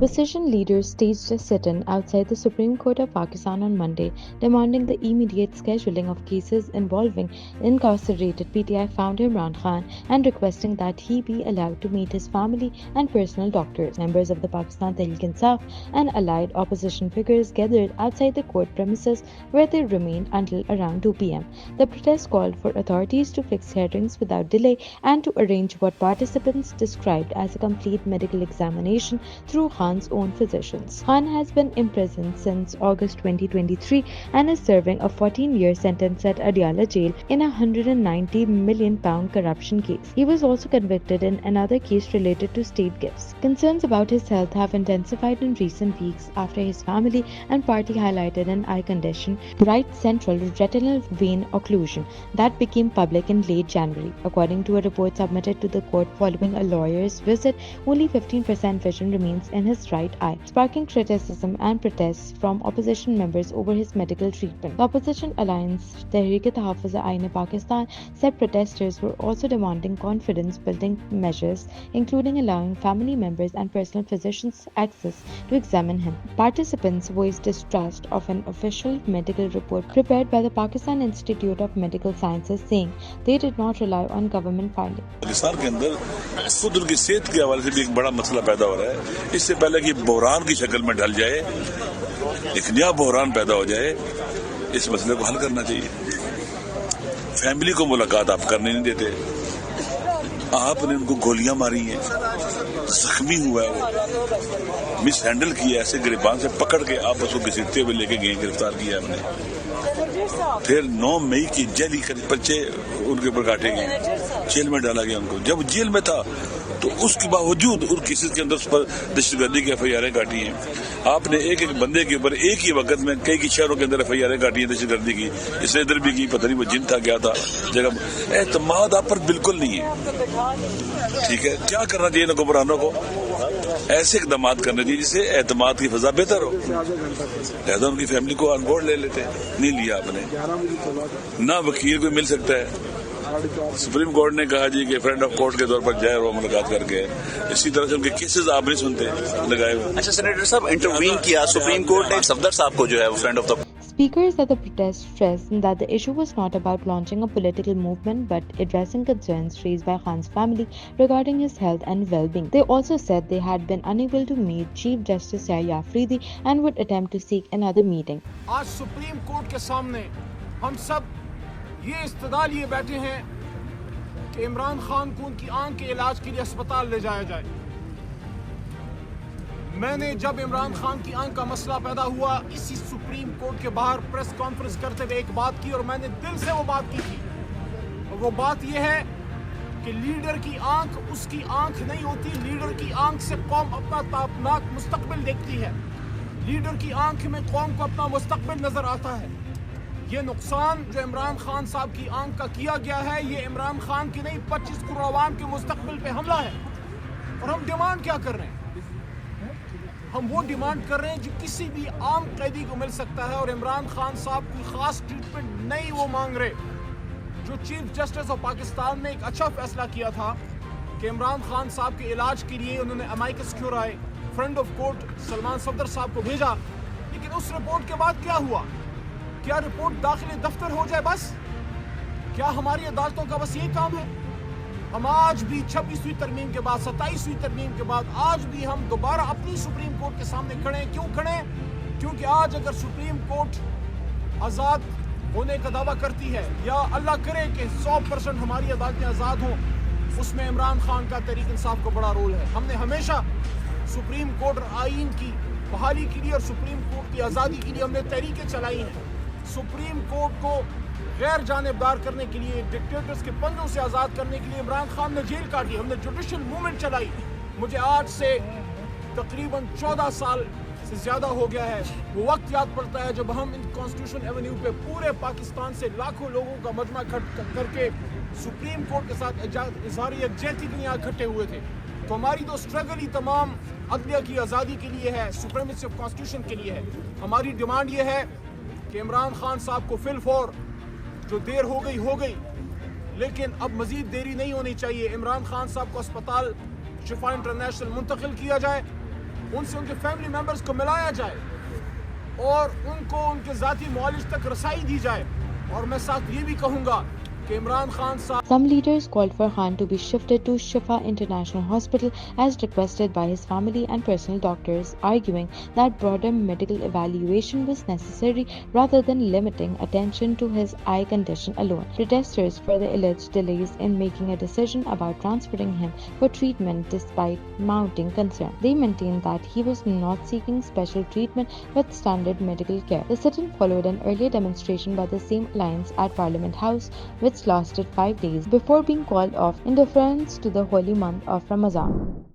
Opposition leaders staged a sit-in outside the Supreme Court of Pakistan on Monday, demanding the immediate scheduling of cases involving incarcerated PTI founder Imran Khan and requesting that he be allowed to meet his family and personal doctors. Members of the Pakistan Tehreek-e-Insaf and allied opposition figures gathered outside the court premises where they remained until around 2 p.m. The protest called for authorities to fix hearings without delay and to arrange what participants described as a complete medical examination through Khan's own physicians. Khan has been imprisoned since August 2023 and is serving a 14-year sentence at Adiala jail in a £190 million corruption case. He was also convicted in another case related to state gifts. Concerns about his health have intensified in recent weeks after his family and party highlighted an eye condition, right central retinal vein occlusion, that became public in late January. According to a report submitted to the court following a lawyer's visit, only 15% vision remains in his right eye, sparking criticism and protests from opposition members over his medical treatment. The opposition alliance Tehreek-e-Tahafuz-e-Ain Pakistan said protesters were also demanding confidence-building measures, including allowing family members and personal physicians access to examine him. Participants voiced distrust of an official medical report prepared by the Pakistan Institute of Medical Sciences, saying they did not rely on government findings. Pakistan के अंदर खुद उनकी सेहत के हवाले से भी एक बड़ा मसला पैदा हो रहा है। इससे पहले कि बहरान की शक्ल में ढल जाए, एक नया बहरान पैदा हो जाए, इस मसले को हल करना चाहिए। फैमिली को मुलाकात आप करने नहीं देते, आपने उनको गोलियां मारी हैं, जख्मी हुआ है, वो मिस हैंडल किया, ऐसे गिरबान से पकड़ के आप उसको घसीटते हुए लेके गए, गिरफ्तार किया हमने। फिर 9 मई की जेल ही बच्चे उनके ऊपर काटे गए, जेल में डाला गया उनको। जब जेल में था तो उसके बावजूद उन केसेस के अंदर उस पर दहशतगर्दी की FIR काटी हैं। आपने एक एक बंदे के ऊपर एक ही वक्त में कई शहरों के अंदर FIR काटी है दहशतगर्दी की। इसने इधर भी की, पता नहीं वो जिन था क्या था जगह। एतमाद आप पर बिल्कुल नहीं है, ठीक है। क्या करना चाहिए ना हुक्मरानों को? ऐसे इकदाम करने चाहिए जिससे एतमाद की फजा बेहतर हो। लिहाजा उनकी फैमिली को ऑन बोर्ड ले लेते, नहीं लिया आपने। ना वकील कोई मिल सकता है। सुप्रीम कोर्ट ने कहा जी कि फ्रेंड ऑफ कोर्ट के तौर पर जाए वो मुलाकात करके, इसी तरह से उनके केसेस आप नहीं सुनते लगाए हुए। अच्छा सेनेटर साहब, इंटरवीन किया सुप्रीम कोर्ट ने सफदर साहब को जो है वो friend of the Speakers at the protest stressed that the issue was not about launching a political movement but addressing concerns raised by Khan's family regarding his health and well-being. They also said they had been unable to meet Chief Justice Yahya Afridi and would attempt to seek another meeting. आज supreme court के सामने हम सब ये इस्तदलाल लिए बैठे हैं कि इमरान खान को उनकी आंख के इलाज के लिए अस्पताल ले जाया जाए। मैंने जब इमरान खान की आंख का मसला पैदा हुआ, इसी सुप्रीम कोर्ट के बाहर प्रेस कॉन्फ्रेंस करते हुए एक बात की और मैंने दिल से वो बात की थी। और वो बात ये है कि लीडर की आंख उसकी आंख नहीं होती, लीडर की आंख से कौम अपना तापनाक मुस्तकबिल देखती है। लीडर की आंख में कौम को अपना मुस्तकबिल नजर आता है। ये नुकसान जो इमरान खान साहब की आंख का किया गया है, ये इमरान खान की नहीं 25 करोड़ अवाम के मुस्तकबिल पे हमला है। और हम डिमांड क्या कर रहे हैं? हम वो डिमांड कर रहे हैं जो किसी भी आम कैदी को मिल सकता है। और इमरान खान साहब कोई खास ट्रीटमेंट नहीं वो मांग रहे। जो चीफ जस्टिस ऑफ पाकिस्तान ने एक अच्छा फैसला किया था कि इमरान खान साहब के इलाज के लिए उन्होंने amicus curiae friend of court Salman Safdar साहब को भेजा, लेकिन उस रिपोर्ट के बाद क्या हुआ? क्या रिपोर्ट दाखिली दफ्तर हो जाए बस? क्या हमारी अदालतों का बस यही काम है? हम आज भी 26वीं तरमीम के बाद, 27वीं तरमीम के बाद आज भी हम दोबारा अपनी सुप्रीम कोर्ट के सामने खड़े हैं। क्यों खड़े हैं? क्योंकि आज अगर सुप्रीम कोर्ट आज़ाद होने का दावा करती है या अल्लाह करे कि 100% हमारी अदालतें आज़ाद हों, उसमें इमरान खान का तहरीक इंसाफ को बड़ा रोल है। हमने हमेशा सुप्रीम कोर्ट और आईन की बहाली के लिए और सुप्रीम कोर्ट की आज़ादी के लिए हमने तहरीकें चलाई हैं। सुप्रीम कोर्ट को गैर जानिबदार करने के लिए, डिक्टेटर्स के पंजों से आज़ाद करने के लिए इमरान खान ने जेल काटी। हमने जुडिशल मूवमेंट चलाई। मुझे आज से तकरीबन 14 साल से ज़्यादा हो गया है। वो वक्त याद पड़ता है जब हम इन कॉन्स्टिट्यूशन एवेन्यू पे पूरे पाकिस्तान से लाखों लोगों का मजमा करके सुप्रीम कोर्ट के साथ इज़हार यकजहती के लिए इकट्ठे हुए थे। तो हमारी तो स्ट्रगल ही तमाम अदलिया की आज़ादी के लिए है, सुप्रीमेसी ऑफ कॉन्स्टिट्यूशन के लिए है। हमारी डिमांड ये है कि इमरान खान साहब को फिल फॉर, जो देर हो गई, लेकिन अब मजीद देरी नहीं होनी चाहिए। इमरान खान साहब को अस्पताल शिफा इंटरनेशनल मुंतकिल किया जाए ان سے ان کے فیملی ممبرز کو ملایا جائے اور ان کو ان کے ذاتی معالج تک رسائی دی جائے. اور میں ساتھ یہ بھی کہوں گا کہ عمران خان صاحب Some leaders called for Khan to be shifted to Shifa International Hospital as requested by his family and personal doctors, arguing that broader medical evaluation was necessary rather than limiting attention to his eye condition alone. Protesters further alleged delays in making a decision about transferring him for treatment despite mounting concern. They maintained that he was not seeking special treatment but standard medical care. The sit-in followed an earlier demonstration by the same alliance at Parliament House, which lasted 5 days before being called off in deference to the holy month of Ramadan.